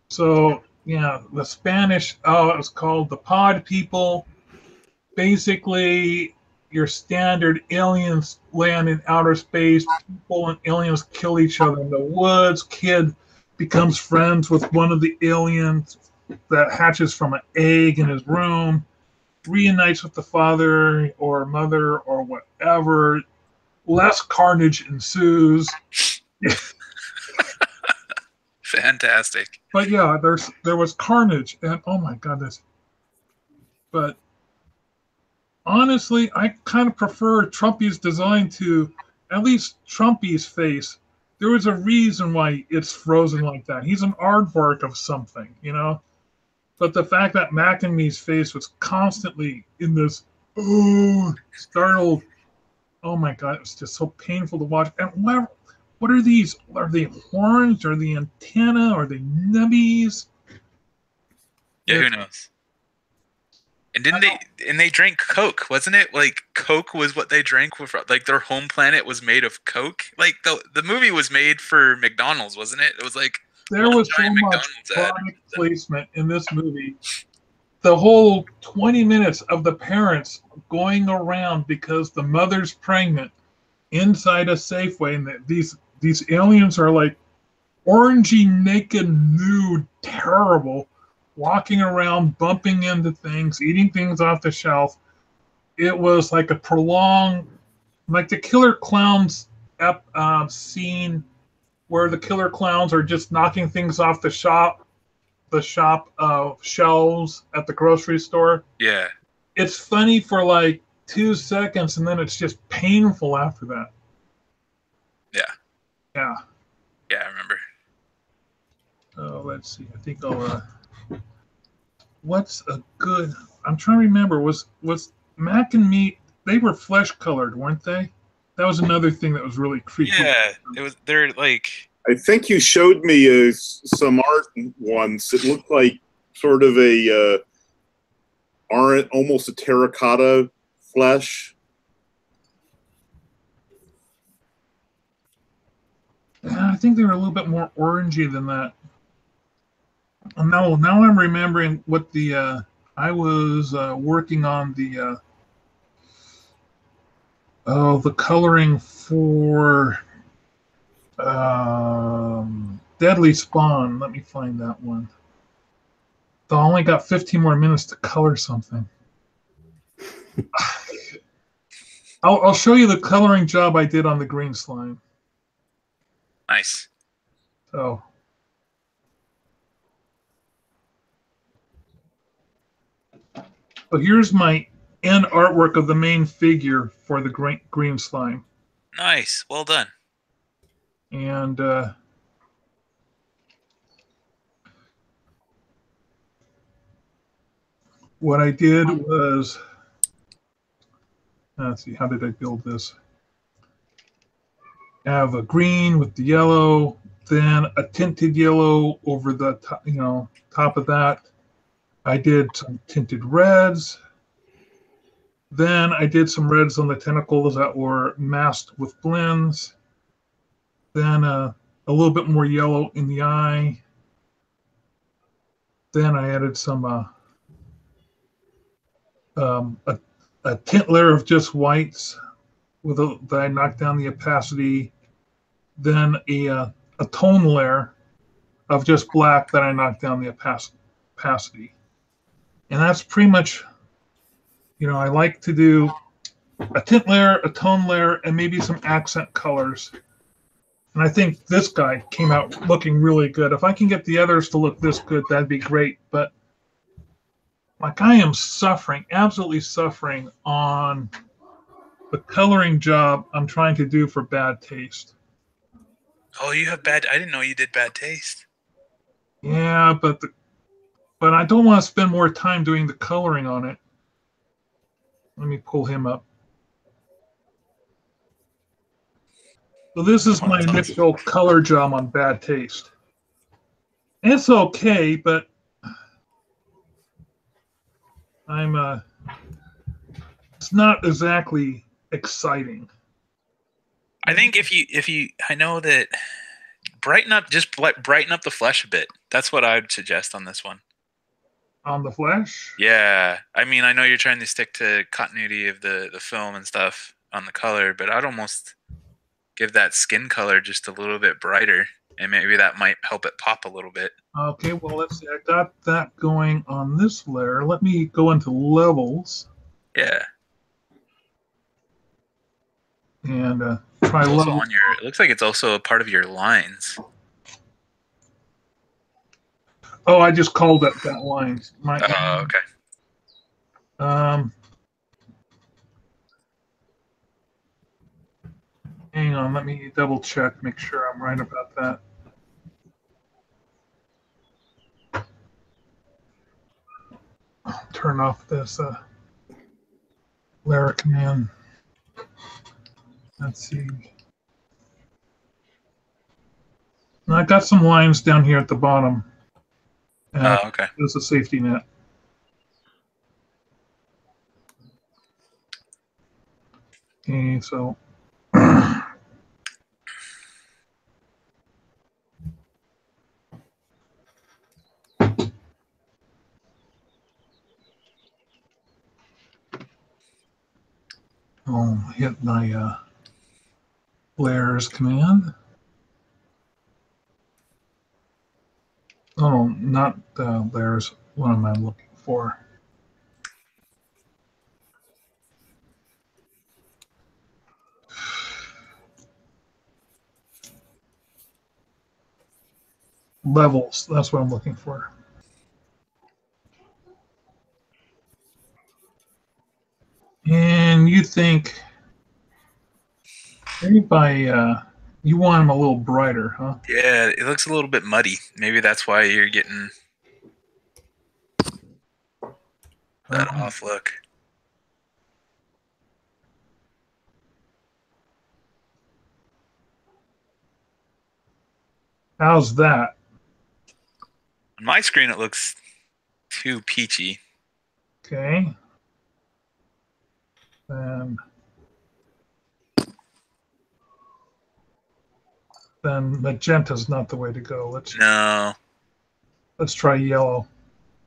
So yeah, the Spanish. Oh, it was called the Pod People. Basically, your standard aliens land in outer space. People and aliens kill each other in the woods. Kid becomes friends with one of the aliens that hatches from an egg in his room. Reunites with the father or mother or whatever. Less carnage ensues. fantastic. But yeah, there was carnage, and oh my goodness. But honestly, I kind of prefer Trumpy's design to at least Trumpy's face. There was a reason why it's frozen like that. He's an aardvark of something, you know? But the fact that Mac and Me's face was constantly in this, oh, startled, oh my God, it was just so painful to watch. And what are these? Are they horns? Are they antenna? Are they nubbies? Yeah, who knows? And they drank Coke, wasn't it? Like Coke was what they drank with, like their home planet was made of Coke. Like the movie was made for McDonald's, wasn't it? It was like there was so much product placement in this movie. The whole 20 minutes of the parents going around because the mother's pregnant inside a Safeway, and these aliens are like orangey, naked, nude, terrible, walking around, bumping into things, eating things off the shelf. It was like a prolonged, like the Killer Clowns scene where the killer clowns are just knocking things off the shop shelves at the grocery store. Yeah. It's funny for like 2 seconds, and then it's just painful after that. Yeah. Yeah. Yeah, I remember. Oh, let's see. I think I'll. What's a good? I'm trying to remember. Was Mac and Me? They were flesh colored, weren't they? That was another thing that was really creepy. Yeah, it was. They're like. I think you showed me some art once. It looked like sort of a almost a terracotta flesh. I think they were a little bit more orangey than that. No, now I'm remembering what the I was working on the coloring for Deadly Spawn. Let me find that one. I only got 15 more minutes to color something. I'll show you the coloring job I did on the green slime. Nice. So here's my end artwork of the main figure for the green slime. Nice. Well done. And what I did was, let's see, how did I build this? I have a green with the yellow, then a tinted yellow over the top, top of that. I did some tinted reds. Then I did some reds on the tentacles that were masked with blends. Then a little bit more yellow in the eye. Then I added some a tint layer of just whites that I knocked down the opacity. Then a tone layer of just black that I knocked down the opacity. And that's pretty much, I like to do a tint layer, a tone layer, and maybe some accent colors. And I think this guy came out looking really good. If I can get the others to look this good, that'd be great. But like I am suffering, absolutely suffering on the coloring job I'm trying to do for Bad Taste. Oh, you have bad. I didn't know you did Bad Taste. Yeah, but I don't want to spend more time doing the coloring on it. Let me pull him up. So this is my initial color job on Bad Taste. And it's okay, but it's not exactly exciting. I think if you, I know that brighten up the flesh a bit. That's what I would suggest on this one. On the flesh? Yeah. I mean, I know you're trying to stick to continuity of the film and stuff on the color, but I'd almost give that skin color just a little bit brighter, and maybe that might help it pop a little bit. Okay, well, let's see. I got that going on this layer. Let me go into levels. Yeah. And try level. It looks like it's also a part of your lines. Oh, I just called that line. Oh, okay. Hang on, let me double check, make sure I'm right about that. Turn off this layer command. Let's see. And I got some lines down here at the bottom. Oh, okay. There's a safety net. Okay, so I'll hit my layers command. Oh, not layers. What am I looking for? Levels. That's what I'm looking for. And you think maybe by you want them a little brighter, huh? Yeah, it looks a little bit muddy. Maybe that's why you're getting that off look. How's that? On my screen, it looks too peachy. Okay. Then magenta's not the way to go. No. Let's try yellow.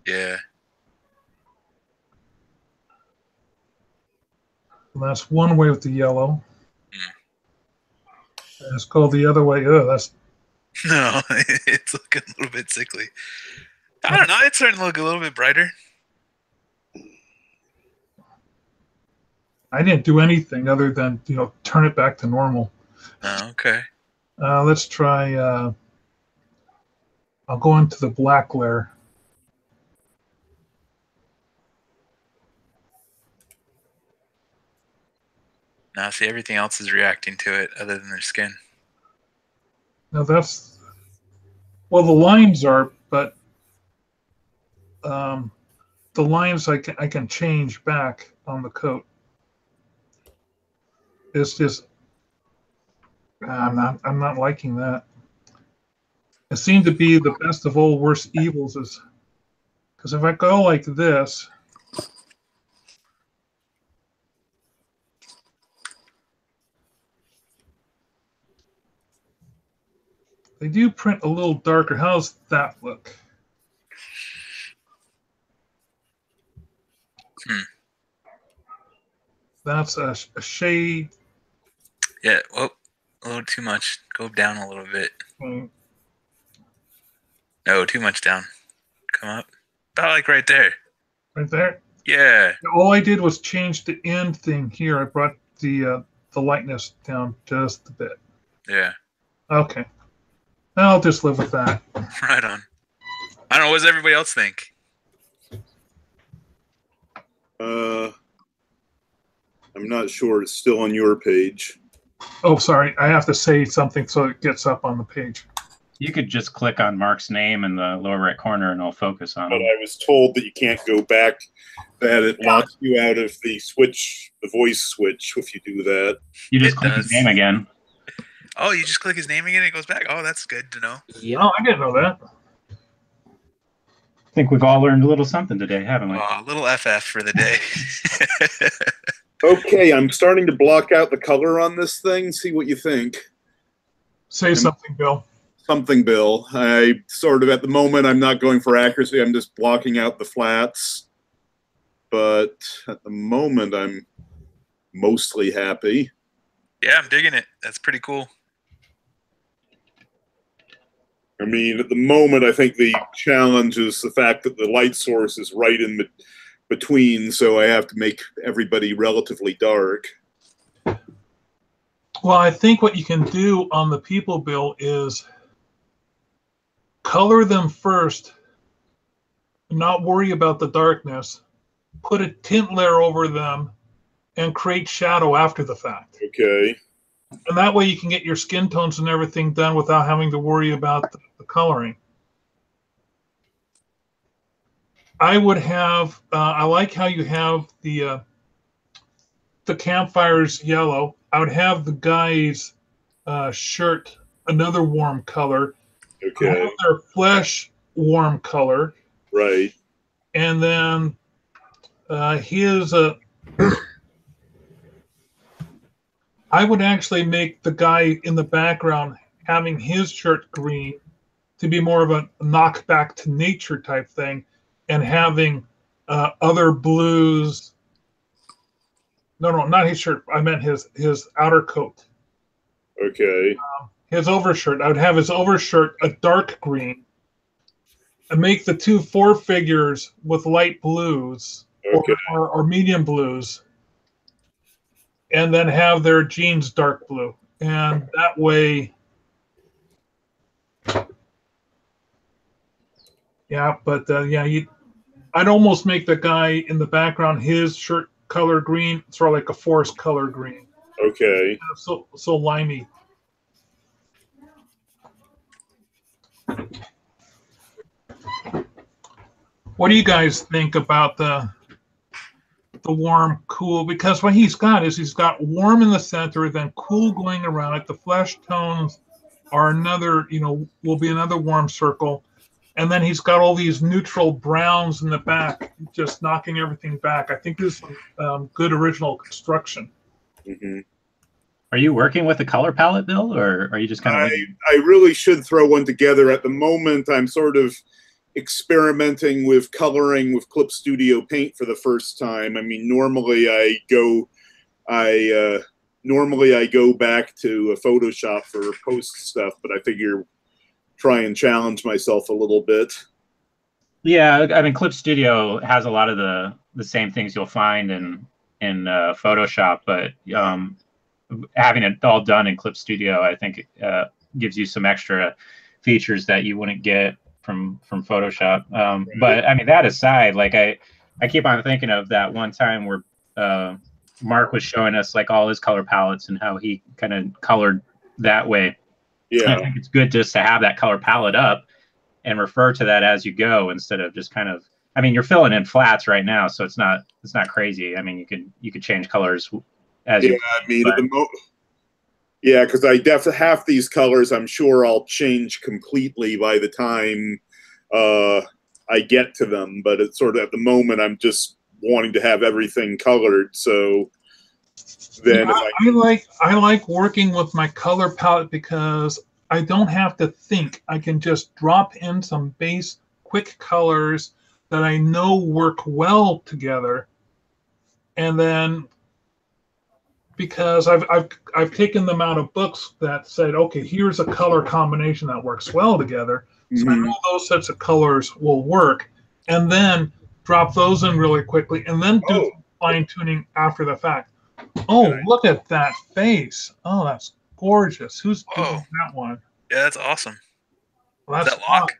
Yeah. And that's one way with the yellow. Let's go the other way. Oh, that's No, it's looking a little bit sickly. I don't know. It's starting to look a little bit brighter. I didn't do anything other than turn it back to normal. Oh, okay. Let's try. I'll go into the black layer. Now, see, everything else is reacting to it other than their skin. Now that's well, the lines are, but the lines I can change back on the coat. It's just I'm not liking that. It seemed to be the best of all worst evils, is because if I go like this, they do print a little darker. How's that look? That's a shade. Yeah, well, a little too much. Go down a little bit. No, too much down. Come up. About like right there. Right there. Yeah. All I did was change the end thing here. I brought the lightness down just a bit. Yeah. Okay. I'll just live with that. Right on. I don't know. What does everybody else think? I'm not sure. It's still on your page. Oh, sorry. I have to say something so it gets up on the page. You could just click on Mark's name in the lower right corner and it'll focus on But him. I was told that you can't go back, that it locks you out of the switch, the voice switch, if you do that. You just It click does. his name again. Oh, you just click his name again and it goes back? Oh, that's good to know. Yep. Oh, I didn't know that. I think we've all learned a little something today, haven't we? Oh, a little FF for the day. Okay, I'm starting to block out the color on this thing. See what you think. Say something, Bill. Something, Bill. I sort of, at the moment, I'm not going for accuracy. I'm just blocking out the flats. But at the moment, I'm mostly happy. Yeah, I'm digging it. That's pretty cool. I mean, at the moment, I think the challenge is the fact that the light source is right in between, so I have to make everybody relatively dark. Well, I think what you can do on the people, Bill, is color them first not worry about the darkness, put a tint layer over them, and create shadow after the fact. Okay. And that way you can get your skin tones and everything done without having to worry about the coloring. I would have, I like how you have the campfire's yellow. I would have the guy's shirt another warm color. Okay. I have their flesh warm color. Right. And then his, I would actually make the guy in the background having his shirt green to be more of a knockback to nature type thing, and having other blues. No, not his shirt. I meant his outer coat. Okay. His overshirt. I would have his overshirt a dark green, and make the two forefigures with light blues, Okay. or medium blues, and then have their jeans dark blue. And that way, yeah, but I'd almost make the guy in the background, his shirt color green, sort of like a forest color green. Okay. So limey. What do you guys think about the warm, cool? Because what he's got is he's got warm in the center, then cool going around it. The flesh tones are another, will be another warm circle. And then he's got all these neutral browns in the back, just knocking everything back. I think this is good original construction. Mm-hmm. Are you working with a color palette, Bill, or are you just kind of? I really should throw one together. At the moment, I'm sort of experimenting with coloring with Clip Studio Paint for the first time. I mean, normally I go back to Photoshop for post stuff, but I figure try and challenge myself a little bit. Yeah, I mean, Clip Studio has a lot of the same things you'll find in Photoshop, but having it all done in Clip Studio, I think, gives you some extra features that you wouldn't get from Photoshop. But I mean, that aside, like I keep on thinking of that one time where Mark was showing us like all his color palettes and how he kind of colored that way. Yeah, I think it's good just to have that color palette up and refer to that as you go, instead of just kind of. I mean, you're filling in flats right now, so it's not crazy. I mean, you could change colors as you. I mean, at the moment. Yeah, because I definitely half these colors, I'm sure I'll change completely by the time I get to them. But it's sort of at the moment, I'm just wanting to have everything colored. So then, I like working with my color palette because I don't have to think. I can just drop in some base quick colors that I know work well together, and then. Because I've taken them out of books that said, okay, here's a color combination that works well together. So I know those sets of colors will work, and then drop those in really quickly, and then do fine tuning after the fact. Oh, look at that face! Oh, that's gorgeous. Who's doing that one? Yeah, that's awesome. Well, that's that Locke?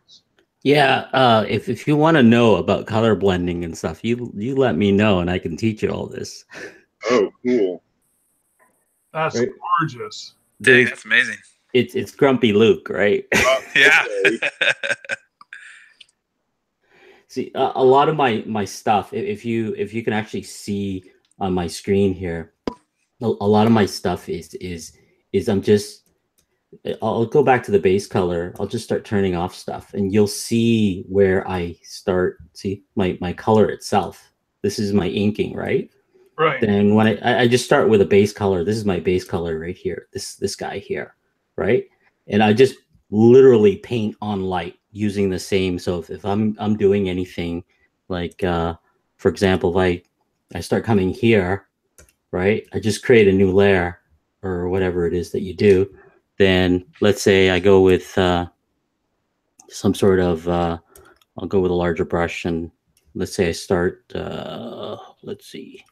Yeah, if you want to know about color blending and stuff, you let me know, and I can teach you all this. Oh, cool. That's right. Gorgeous. Dang, that's amazing. It's Grumpy Luke, right? Yeah. See, a lot of my stuff, if you can actually see on my screen here, a lot of my stuff is I'll go back to the base color. I'll just start turning off stuff, and you'll see where I start. See my color itself. This is my inking, right? Right. Then when I just start with a base color, this is my base color right here, this guy here, right? And I just literally paint on light using the same. So if I'm doing anything like, for example, if I start coming here, right? I just create a new layer or whatever it is that you do. Then let's say I go with some sort of, I'll go with a larger brush, and let's say I start, let's see.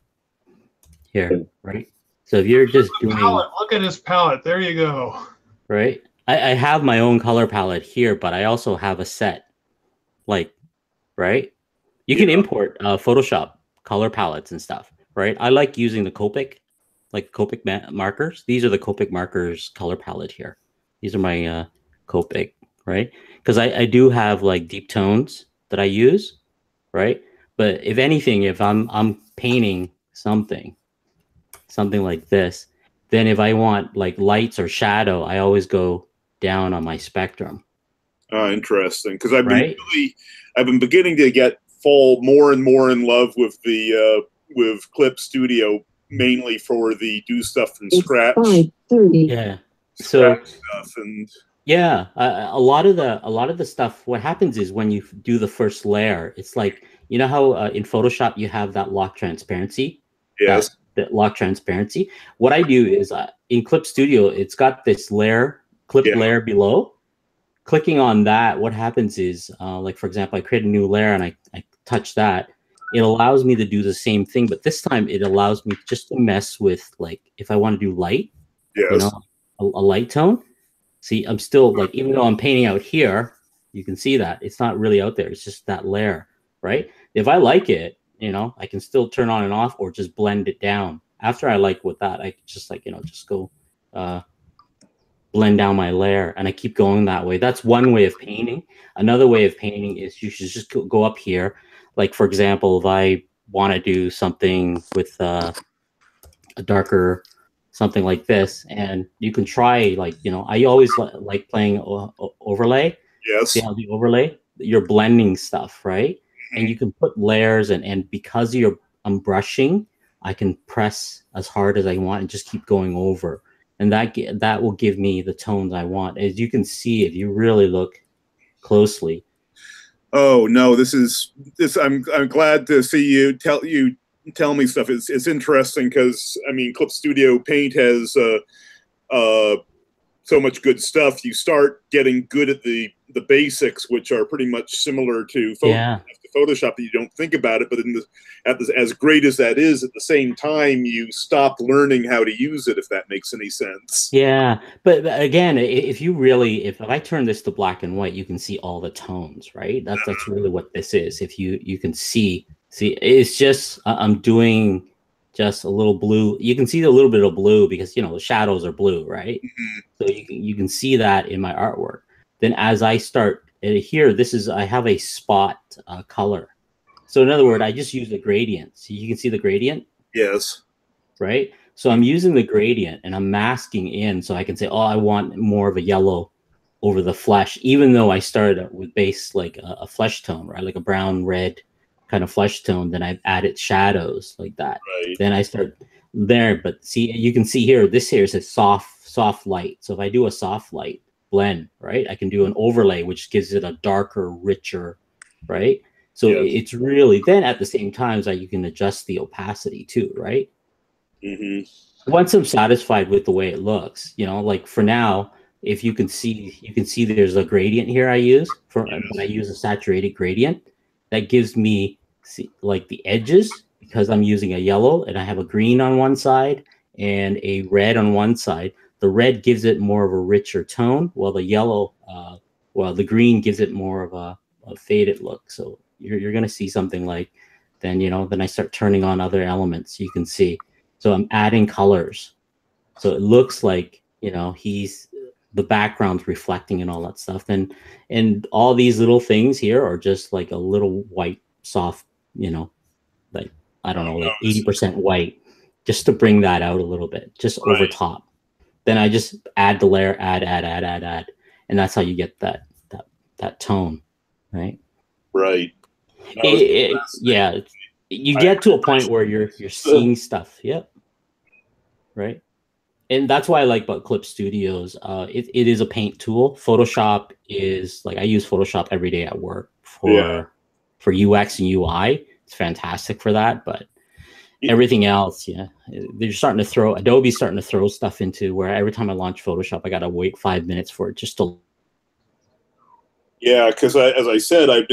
Here, right? So if you're just doing look at his palette. There you go. Right? I have my own color palette here, but I also have a set, like, right? You can import Photoshop color palettes and stuff, right? I like using the Copic, like Copic markers. These are the Copic markers color palette here. These are my Copic, right? Because I do have like deep tones that I use, right? But if anything, if I'm painting something like this, then if I want like lights or shadow, I always go down on my spectrum. Interesting, because I've Right? been beginning to fall more and more in love with the with Clip Studio, mainly for the do stuff from scratch. 5:30. Yeah. Scratch stuff and Yeah, a lot of the stuff. What happens is when you do the first layer, it's like you know how in Photoshop you have that lock transparency. yes, That lock transparency. What I do is in Clip Studio, it's got this clip layer below. Clicking on that, what happens is, like for example, I create a new layer and I touch that. It allows me to do the same thing, but this time it allows me just to mess with like if I want to do light, yes, you know, a light tone. See, I'm still like, even though I'm painting out here, you can see that it's not really out there. It's just that layer, right? If I like it, you know, I can still turn on and off or just blend it down. After I like with that, I just like, you know, just go blend down my layer and I keep going that way. That's one way of painting. Another way of painting is you should just go up here. Like, for example, if I want to do something with a darker something like this, and you can try like, you know, I always like playing overlay. yes, See how the overlay, you're blending stuff, right? And you can put layers and because I'm brushing, I can press as hard as I want and just keep going over, and that will give me the tones I want. As you can see, if you really look closely. Oh no, this. I'm glad to see you tell me stuff. It's interesting because I mean, Clip Studio Paint has so much good stuff. You start getting good at the basics, which are pretty much similar to Photoshop. That you don't think about it, but as great as that is, at the same time, you stop learning how to use it. If that makes any sense. Yeah, but again, if I turn this to black and white, you can see all the tones, right? That's really what this is. If you can see, it's just I'm doing just a little blue. You can see a little bit of blue because you know the shadows are blue, right? Mm-hmm. So you can see that in my artwork. Then as I start here, I have a spot color. So in other words, I just use the gradient. So you can see the gradient. Yes. Right. So I'm using the gradient and I'm masking in so I can say, oh, I want more of a yellow over the flesh, even though I started with base like a flesh tone, right? Like a brown, red kind of flesh tone. Then I've added shadows like that. Right. Then I start there. But see, you can see here, this here is a soft light. So if I do a soft light blend, right, I can do an overlay, which gives it a darker, richer, right? So it's really, then at the same time, like you can adjust the opacity too, right? Mm-hmm. Once I'm satisfied with the way it looks, you know, like for now, if you can see there's a gradient here I use when I use a saturated gradient that gives me like the edges because I'm using a yellow and I have a green on one side and a red on one side. The red gives it more of a richer tone, while the yellow, the green gives it more of a faded look. So you're going to see something like, then I start turning on other elements. You can see. So I'm adding colors. So it looks like, the background's reflecting and all that stuff. And all these little things here are just like a little white, soft, like, I don't know, like 80% white, just to bring that out a little bit, just over top. Then I just add the layer, add. And that's how you get that tone, right? Right. You get to a point where you're seeing stuff. Yep. Right. And that's why I like about Clip Studios. It is a paint tool. Photoshop is like, I use Photoshop every day at work for UX and UI. It's fantastic for that. But everything else, Adobe's starting to throw stuff into where every time I launch Photoshop, I got to wait 5 minutes for it just to. Yeah, because as I said, I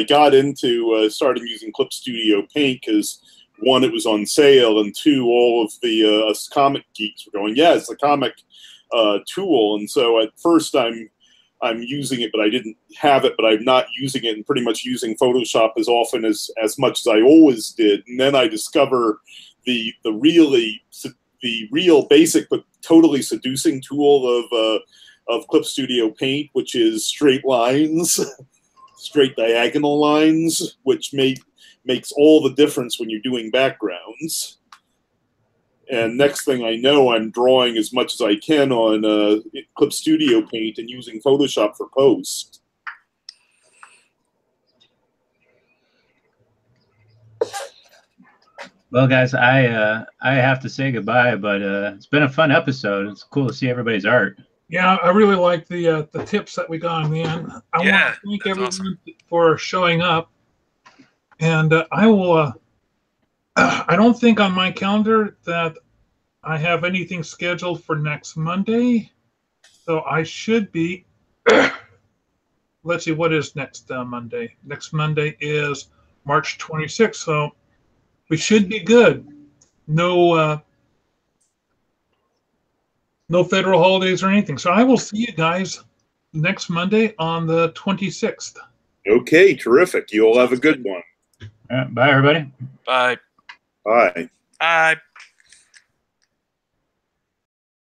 got into starting using Clip Studio Paint because one, it was on sale, and two, all of the us comic geeks were going, yeah, it's a comic tool. And so at first I'm I'm using it, but I didn't have it, but I'm not using it and pretty much using Photoshop as often as much as I always did. And then I discover the real basic but totally seducing tool of Clip Studio Paint, which is straight lines, straight diagonal lines, which makes all the difference when you're doing backgrounds. And next thing I know, I'm drawing as much as I can on Clip Studio Paint and using Photoshop for post. Well, guys, I have to say goodbye, but it's been a fun episode. It's cool to see everybody's art. Yeah, I really like the tips that we got in the end. I want to thank everyone awesome. for showing up. And I will, I don't think on my calendar that I have anything scheduled for next Monday. So I should be, let's see, what is next Monday? Next Monday is March 26th. So we should be good. No federal holidays or anything. So I will see you guys next Monday on the 26th. Okay, terrific. You all have a good one. Bye, everybody. Bye. Bye. Bye.